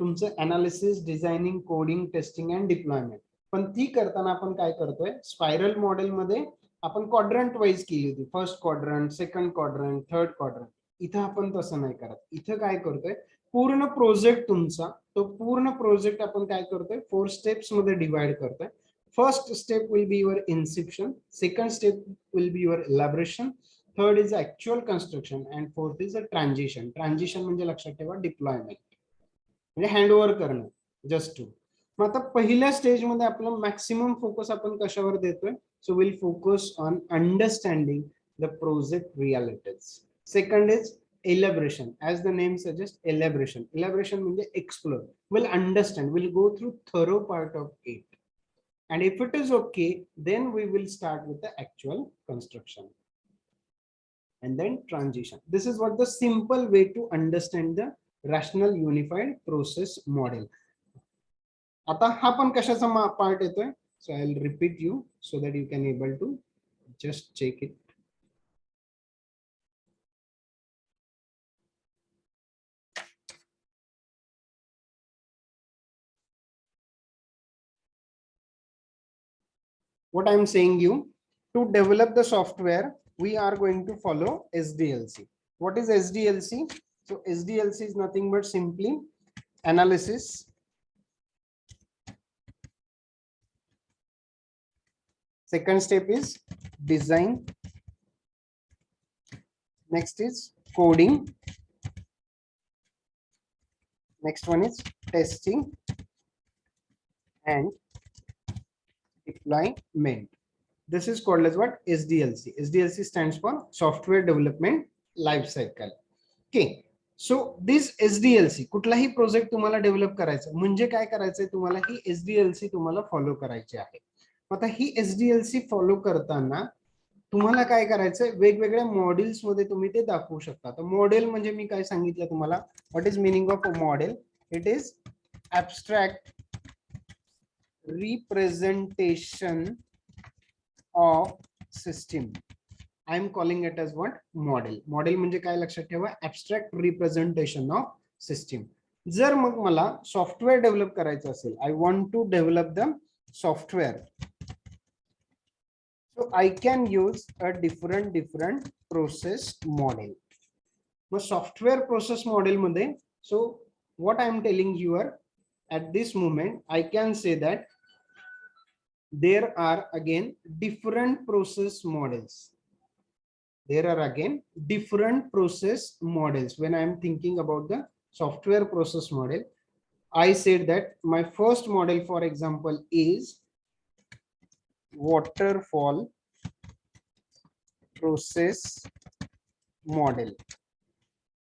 A: तुमचं analysis, designing, coding, testing and deployment. पण ती करताना आपण काय करतोय, स्पायरल मॉडेल मध्ये आपण क्वाड्रंट वाईज केली होती. First quadrant, second quadrant, third quadrant. इथं आपण तसं नाही करत. इथं काय करतोय, पूर्ण प्रोजेक्ट तुमचा, तो पूर्ण प्रोजेक्ट आपण काय करतोय 4 स्टेप्स मध्ये डिवाइड करतोय. First step will be your inception, second step will be your elaboration, third is actual construction and fourth is a transition. Transition म्हणजे लक्षात ठेवा डिप्लॉयमेंट, म्हणजे हँडओव्हर करणं जस्ट टू. मग आता पहिल्या स्टेज मध्ये आपलं मॅक्सिमम फोकस आपण कशावर देतोय, so will focus on understanding the project realities. Second is elaboration, as the name suggests, elaboration means explore, will understand, will go through thorough part of it, and if it is okay, then we will start with the actual construction and then transition. This is what the simple way to understand the rational unified process model. आता हा पण कशाचा part येतोय, so I will repeat you so that you can able to just check it. What I am saying you, to develop the software, we are going to follow SDLC. What is SDLC? So SDLC is nothing but simply analysis, second step is design, next is coding, next one is testing and deployment. This is called as what? SDLC. SDLC stands for software development life cycle. Okay. So this SDLC कुठलाही project तुम्हाला develop करायचं म्हणजे काय करायचंय तुम्हाला, ही SDLC तुम्हाला follow करायची आहे. आता ही SDLC फॉलो करताना तुम्हाला काय करायचंय, वेगवेगळ्या मॉडेल्स मध्ये तुम्ही ते दाखवू शकता. तर मॉडेल म्हणजे मी काय सांगितलं तुम्हाला, what is meaning of a model? It is abstract representation of system. I am calling it as what? Model. Model म्हणजे काय लक्षात ठेवा, ॲब्स्ट्रॅक्ट रिप्रेझेंटेशन ऑफ सिस्टीम. जर मग मला सॉफ्टवेअर डेव्हलप करायचं असेल, I want to develop the software, so I can use a different process model. मग software process model मध्ये, so what I am telling you are, at this moment I can say that there are again different process models. There are again different process models. When I am thinking about the software process model, I said that my first model, for example, is waterfall process model.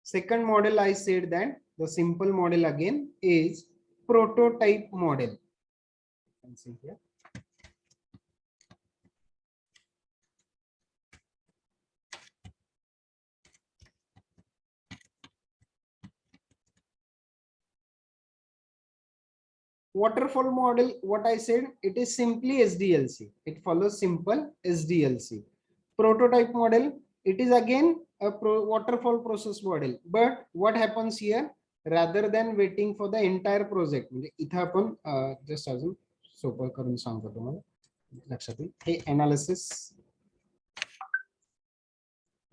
A: Second model, I said that the simple model again is prototype model. You can see here. Waterfall model, what I said, it is simply SDLC. It follows simple SDLC. Prototype model, it is again a waterfall process model. But what happens here, rather than waiting for the entire project, म्हणजे इथं आपण just अजून सोपं करून सांगतो तुम्हाला, लक्षात येईल. हे अनालिसिस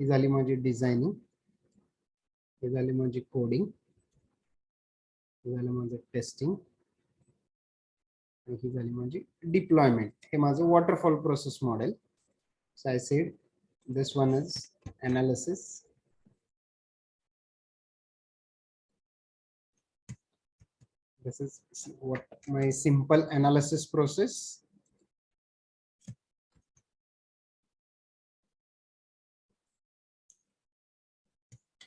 A: ही झाली माझी डिझायनिंग, हे झाली माझी कोडिंग, हे झालं माझं टेस्टिंग, ही झाली माझी डिप्लॉयमेंट. हे माझं waterfall process model. So I said this one is analysis, this is what my simple analysis process.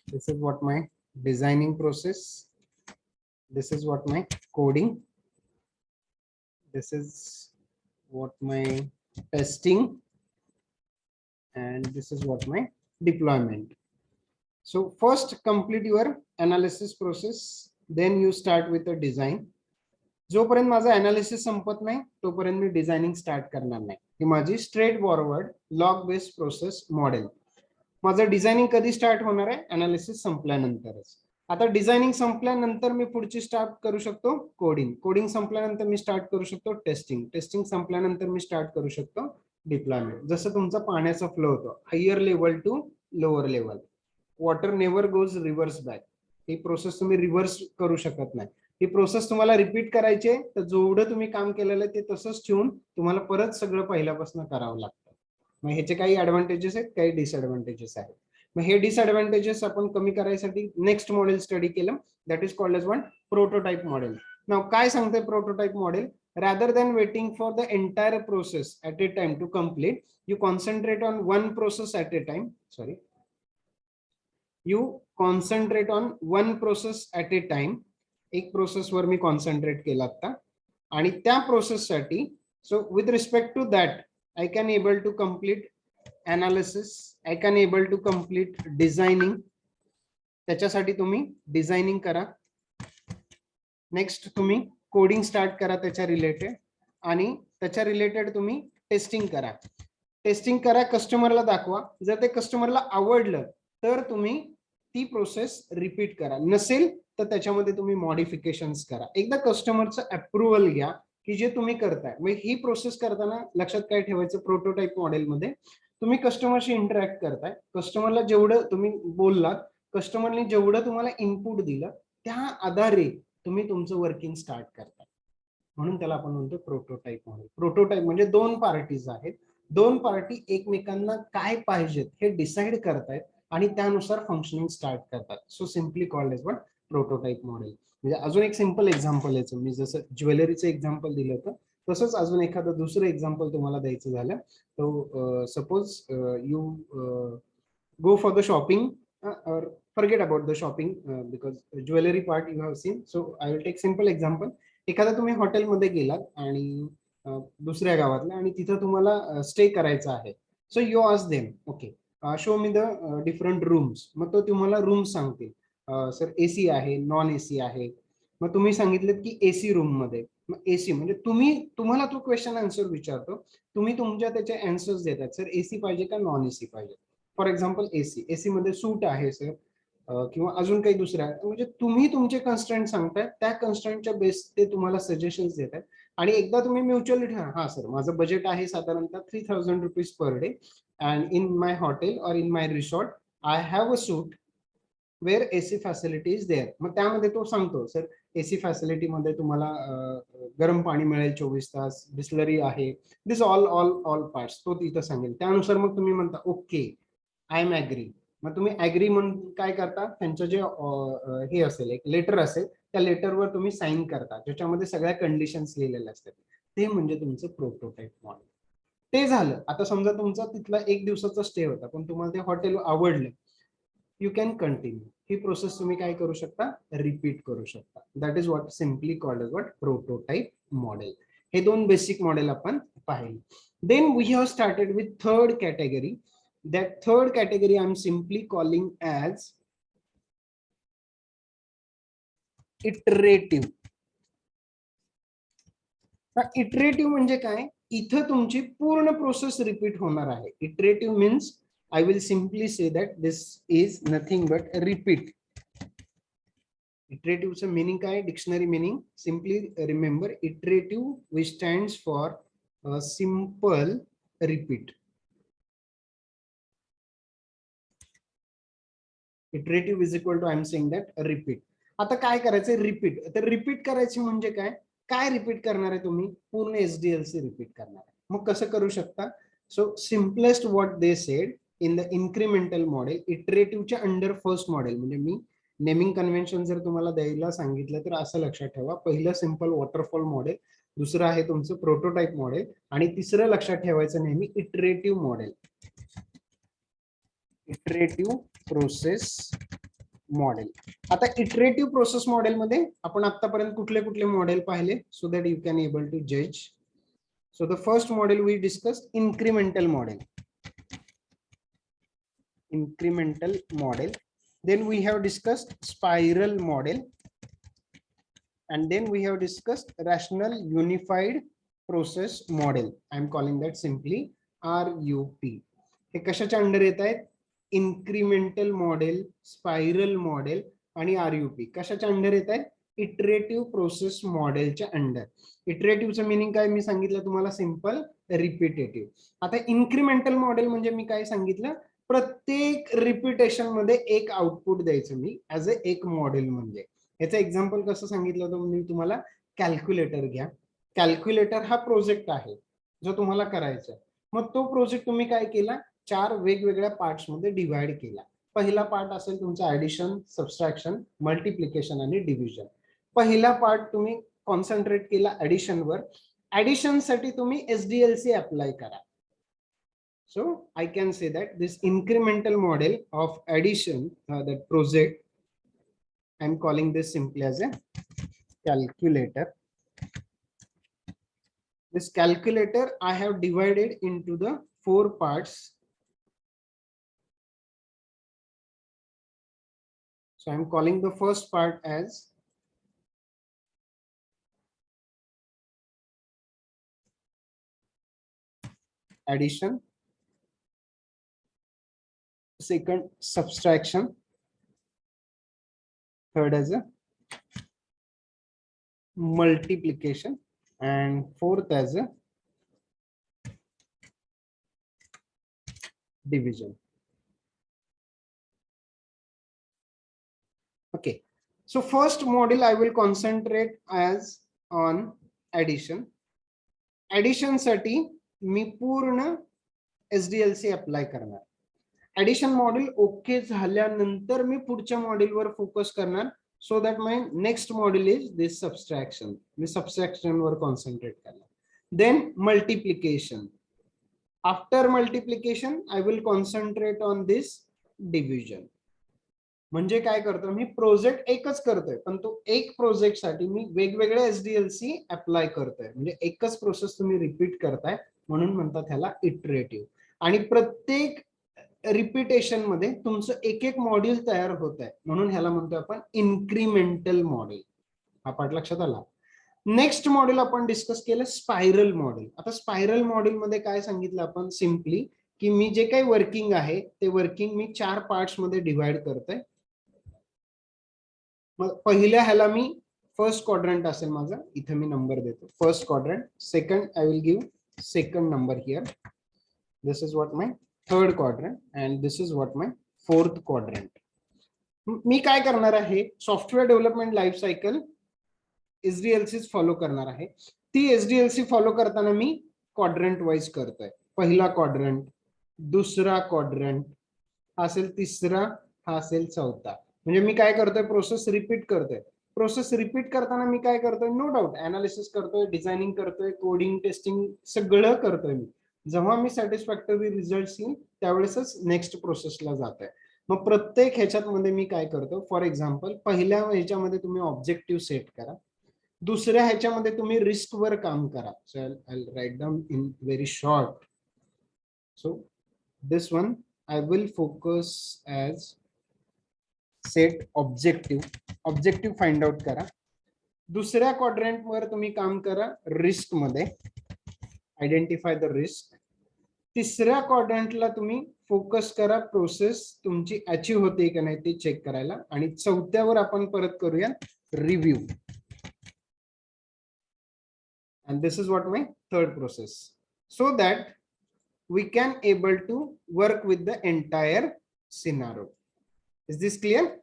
A: This is what my designing process. This is what my coding. This is what my testing, and this is what my deployment. So first complete your analysis process, then you start with the design. जोपर्यंत माझा analysis Sampat नाही तोपर्यंत मी designing start करणार नाही. ही माझी straight forward log based process model. माझं designing कधी start होणार आहे? अनालिसिस संपल्यानंतरच. आता डिझायनिंग संपल्यानंतर मी पुढची स्टार्ट करू शकतो कोडिंग, कोडिंग संपल्यानंतर मी स्टार्ट करू शकतो टेस्टिंग, टेस्टिंग संपल्यानंतर मी स्टार्ट करू शकतो डिप्लॉयमेंट. जसं तुमचा पाण्याचा फ्लो होतो, higher level to lower level. Water never goes reverse back. ही प्रोसेस तुम्ही रिव्हर्स करू शकत नाही. ही प्रोसेस तुम्हाला रिपीट करायची आहे, तर जेवढं तुम्ही काम केलेलं आहे ते तसंच ठेवून तुम्हाला परत सगळं पहिल्यापासून करावं लागतं. मग ह्याचे काही ऍडव्हान्टेजेस आहेत, काही डिसएडव्हान्टेजेस आहेत. मग हे डिसएडव्हान्टेजेस आपण कमी करायसाठी नेक्स्ट मॉडेल स्टडी केलं, that is called as one prototype model. नाव काय सांगते prototype model? rather than waiting for the entire process at a time to complete, you concentrate on one process at a time. Sorry, you concentrate on one process at a time. एक process वर मी concentrate केला आता, आणि त्या process साठी, so with respect to that I can able to complete analysis, I can able to complete designing. त्याच्यासाठी तुम्ही डिझायनिंग करा, नेक्स्ट तुम्ही कोडिंग स्टार्ट करा त्याच्या रिलेटेड, आणि त्याच्या रिलेटेड तुम्ही टेस्टिंग करा. टेस्टिंग करा, कस्टमरला दाखवा. जर ते कस्टमरला आवडलं तर तुम्ही ती प्रोसेस रिपीट करा, नसेल तर त्याच्यामध्ये तुम्ही मॉडिफिकेशन्स करा. एकदा कस्टमरचं अप्रुव्हल घ्या की जे तुम्ही करताय. मग ही प्रोसेस करताना लक्षात काय ठेवायचं, प्रोटोटाइप मॉडेलमध्ये तुम्ही कस्टमरशी इंटरॅक्ट करताय, कस्टमरला जेवढं तुम्ही बोललात, कस्टमरने जेवढं तुम्हाला इनपुट दिलं त्या आधारे तुम्ही तुमचं वर्किंग स्टार्ट करताय. म्हणून त्याला आपण म्हणतो प्रोटोटाइप मॉडेल. प्रोटोटाइप म्हणजे दोन पार्टीज आहेत, दोन पार्टी एकमेकांना काय पाहिजेत हे डिसाइड करतायत आणि त्यानुसार फंक्शनिंग स्टार्ट करतात. So simply called as one prototype model. म्हणजे अजून एक सिंपल एक्झाम्पल याचं, मी जसं ज्वेलरीचं एक्झाम्पल दिलं होतं तसंच अजून एखादं दुसरं एक्झाम्पल तुम्हाला द्यायचं झालं तर suppose you go for the shopping or forget about the shopping because jewelry part you have seen. So I will take simple example. एखादा तुम्ही हॉटेलमध्ये गेलात आणि दुसऱ्या गावातल्या आणि तिथं तुम्हाला स्टे करायचा आहे. So you ask them okay show me the different rooms. मग तो तुम्हाला रूम्स सांगतील. सर एसी आहे, नॉन एसी आहे. मग तुम्ही सांगितलं की एसी रूम मध्ये. मग एसी म्हणजे तुम्हाला तो क्वेश्चन आन्सर विचारतो. तुम्ही तुमच्या त्याचे आन्सर्स देतात. सर एसी पाहिजे का नॉन एसी पाहिजे. फॉर एक्झाम्पल एसी, एसी मध्ये सूट आहे सर किंवा अजून काही दुसऱ्या, म्हणजे तुम्ही तुमचे कन्स्ट्रंट सांगताय, त्या कन्स्ट्रंटच्या बेस ते तुम्हाला सजेशन्स देतात. आणि एकदा तुम्ही म्युच्युअली ठरवा, हा सर माझं बजेट आहे साधारणतः 3000 rupees per day and in my hotel or in my resort I have a suite where AC facility is there. मग त्यामध्ये तो सांगतो सर एसी फॅसिलिटी मध्ये तुम्हाला गरम पाणी मिळेल 24 तास, बिस्लरी आहे, this all all all parts तो तिथं सांगेल. त्यानुसार मग तुम्ही म्हणता ओके आय एम ॲग्री. मग तुम्ही ॲग्री म्हणून काय करता, त्यांचं जे हे असेल एक लेटर असेल, त्या लेटरवर तुम्ही साईन करता ज्याच्यामध्ये सगळ्या कंडिशन्स लिहिलेल्या असतात. ते म्हणजे तुमचं प्रोटोटाइप मॉडेल. ते झालं. आता समजा तुमचा तिथला 1 दिवसाचा स्टे होता पण तुम्हाला ते हॉटेल आवडलं, यू कॅन कंटिन्यू. ही प्रोसेस तुम्ही काय करू शकता, रिपीट करू शकता. That is what simply called as what prototype model. हे 2 बेसिक मॉडेल आपण पाहिले. Then we have started with third category. That third category I'm simply calling as iterative. Iterative म्हणजे काय, इथं तुमची पूर्ण प्रोसेस रिपीट होणार आहे. Iterative means I will simply say that this is nothing but repeat. इटरेटिव्हचं मिनिंग काय, dictionary meaning simply remember iterative which stands for simple repeat. Iterative is equal to I am saying that repeat. आता काय करायचं repeat, तर repeat करायची म्हणजे काय, काय रिपीट करणार आहे तुम्ही, पूर्ण एसडीएलसी रिपीट करणार आहे. मग कसं करू शकता, so simplest what they said in the incremental model, इटरेटिव्हच्या अंडर फर्स्ट मॉडेल. म्हणजे मी नेमिंग कन्व्हेन्शन जर तुम्हाला द्यायला सांगितलं तर असं लक्षात ठेवा, पहिलं सिम्पल वॉटरफॉल मॉडेल, दुसरं आहे तुमचं प्रोटोटाइप मॉडेल आणि तिसरं लक्षात ठेवायचं नेहमी iterative model. Iterative process model. आता इटरेटिव्ह प्रोसेस मॉडेल मध्ये आपण आतापर्यंत कुठले कुठले मॉडेल पाहिले, so that you can able to जज. So the first model we discuss incremental model. Incremental model. Then we have discussed spiral model, and then we have discussed rational unified process model. I am calling that simply RUP. हे कशाच्या under येत आहेत, incremental model, spiral model आणि RUP कशाच्या under येत आहेत, iterative process मॉडेलच्या under. इटरेटिव्हचं meaning काय मी सांगितलं तुम्हाला, सिम्पल रिपिटेटिव्ह. आता इन्क्रिमेंटल मॉडेल म्हणजे मी काय सांगितलं, प्रत्येक रिपिटेशन मध्ये एक आउटपुट द्यायचं मी ऍज अ एक मॉडेल. म्हणजे याचं एक्झाम्पल कसं सांगितलं होतं मी तुम्हाला, कॅल्क्युलेटर घ्या. कॅल्क्युलेटर हा प्रोजेक्ट आहे जो तुम्हाला करायचा आहे. मग तो प्रोजेक्ट तुम्ही काय केला, 4 वेगवेगळ्या पार्ट्स मध्ये डिव्हाइड केला. पहिला पार्ट असेल तुमचा ऍडिशन, सबस्ट्रॅक्शन, मल्टिप्लिकेशन आणि डिव्हिजन. पहिला पार्ट तुम्ही कॉन्सन्ट्रेट केला ऍडिशनवर. ऍडिशन साठी तुम्ही एसडीएलसी अप्लाय करा. So I can say that this incremental model of addition, that project, I am calling this simply as a calculator. This calculator I have divided into the 4 parts. So I am calling the first part as addition, second subtraction, third as a multiplication, and fourth as a division. Okay, so first model I will concentrate as on addition. Addition साठी मी पूर्ण SDLC apply करणार. Addition model okay झाल्यानंतर मी पुढच्या मॉडेलवर focus करणार, so that my next model is this subtraction. मी सबस्ट्रॅक्शन वर कॉन्सन्ट्रेट करणार. Then multiplication. After multiplication I will concentrate on this division. म्हणजे काय करतो मी प्रोजेक्ट एकच करतोय पण तो एक प्रोजेक्ट साठी मी वेगवेगळे एसडीएलसी अप्लाय करतोय म्हणजे एकच प्रोसेस तुम्ही रिपीट करताय म्हणून म्हणतात ह्याला इटरेटिव्ह आणि प्रत्येक रिपिटेशन मध्ये तुमचं एक एक मॉड्यूल तयार होत आहे म्हणून ह्याला म्हणतो आपण इन्क्रिमेंटल मॉडेल. हा पाठ लक्षात आला. नेक्स्ट मॉडेल आपण डिस्कस केलं स्पायरल मॉडेल. आता स्पायरल मॉडेल मध्ये काय सांगितलं आपण सिम्पली की मी जे काही वर्किंग आहे ते वर्किंग मी 4 पार्ट्स मध्ये डिवाइड करतोय. मग पहिल्या ह्याला मी फर्स्ट क्वाड्रंट असेल माझा इथे मी नंबर देतो first quadrant. Second I will give second number here. This is what my third quadrant and this is what my fourth quadrant. मी काय करणार आहे software development life cycle SDLC follow करणार आहे. ती एसडीएलसी फॉलो करताना मी quadrant wise करतोय. पहिला क्वाड्रंट, दुसरा क्वाड्रंट, हा असेल तिसरा, हा असेल चौथा. म्हणजे मी काय करतोय प्रोसेस रिपीट करतोय. प्रोसेस रिपीट करताना मी काय करतोय नो डाऊट अनालिसिस करतोय, डिझायनिंग करतोय, कोडिंग टेस्टिंग सगळं करतोय मी. जेव्हा मी सॅटिस्फॅक्टरी रिझल्ट येईल त्यावेळेसच नेक्स्ट प्रोसेसला जातोय. मग प्रत्येक ह्याच्यात मध्ये मी काय करतो फॉर एक्झाम्पल पहिल्या ह्याच्यामध्ये तुम्ही ऑब्जेक्टिव्ह सेट करा. दुसऱ्या ह्याच्यामध्ये तुम्ही रिस्क वर काम करा. So I write down in very short. So this one I will focus as set objective find out करा. दुसऱ्या क्वाड्रंट वर तुम्ही काम करा रिस्क मध्ये आयडेंटिफाय द रिस्क. तिसऱ्या क्वाड्रंटला तुम्ही फोकस करा प्रोसेस तुमची अचीव होते का नाही ते चेक करायला. आणि चौथ्यावर आपण परत करूया review. and this is what my third process so that we can able to work with the entire scenario. Is this clear?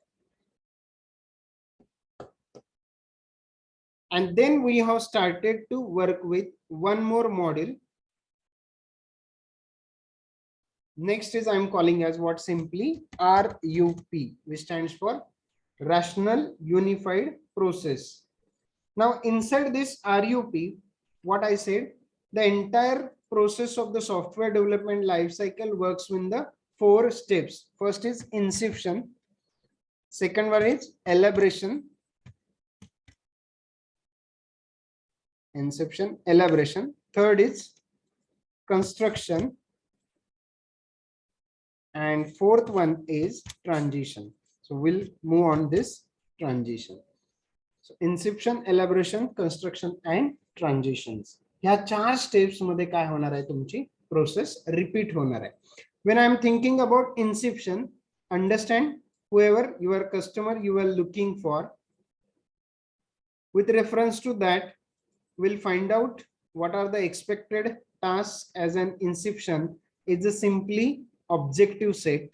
A: And then we have started to work with one more module. Next is I am calling as what simply RUP, which stands for Rational Unified Process. Now inside this RUP, what I said, the entire process of the software development life cycle works in the 4 steps. First is inception, second one is elaboration, third is construction, and fourth one is transition. So we'll move on this transition. So inception, elaboration, construction and transitions. ह्या 4 steps मध्ये काय होणार आहे तुमची process repeat होणार आहे. When I am thinking about inception, understand whoever your customer you are looking for. With reference to that, we'll find out what are the expected tasks as an inception is a simply objective set.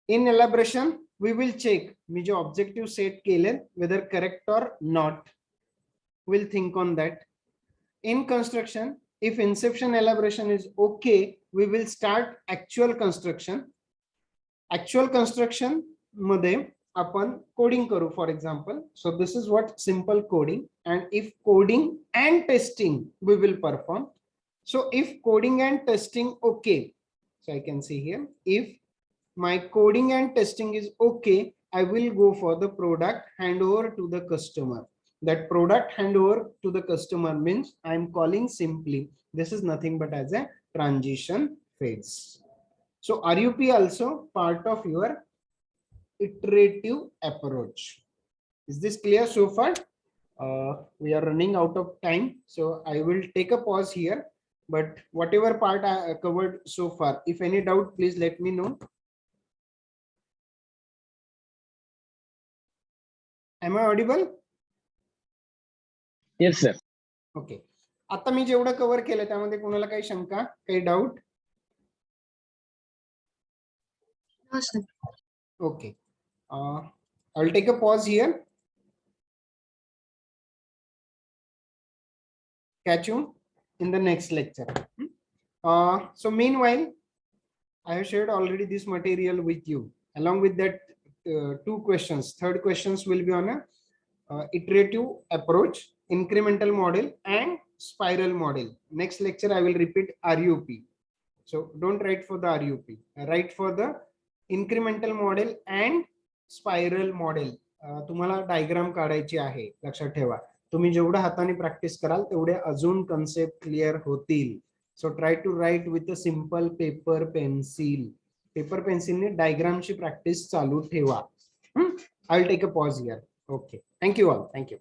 A: In elaboration, we will check me J objective set केले whether correct or not. We'll think on that. In construction, if inception elaboration is okay, we will start actual construction. Actual construction मध्ये आपण coding करू for example. So this is what simple coding, and if coding and testing we will perform. So if coding and testing okay, so I can see here if my coding and testing is okay, I will go for the product handover to the customer. That product handover to the customer means I am calling simply this is nothing but as a transition phase. So RUP also part of your iterative approach. Is this clear so far? We are running out of time, so I will take a pause here. But whatever part I covered so far, if any doubt, please let me know. Am I audible?
D: Yes, sir.
A: Okay. आता मी जेवढं cover केलं त्यामध्ये कोणाला काही शंका, काही doubt?
C: No, sir.
A: Okay. I'll take a pause here. Catch you in the next lecture. So meanwhile, I have shared already this material with you. Along with that, 2 questions. Third questions will be on a iterative approach, incremental model and spiral model. Next lecture I will repeat RUP. So don't write for the RUP. Write for the incremental model and spiral model. तुम्हाला diagram काढायची आहे, लक्षात ठेवा. तुम्ही जेवढं हाताने practice कराल तेवढे अजून कन्सेप्ट क्लिअर होतील. So try to write with a simple paper pencil. Paper पेन्सिलने डायग्रामची प्रॅक्टिस चालू ठेवा. I will take a pause here. Okay, thank you all, thank you.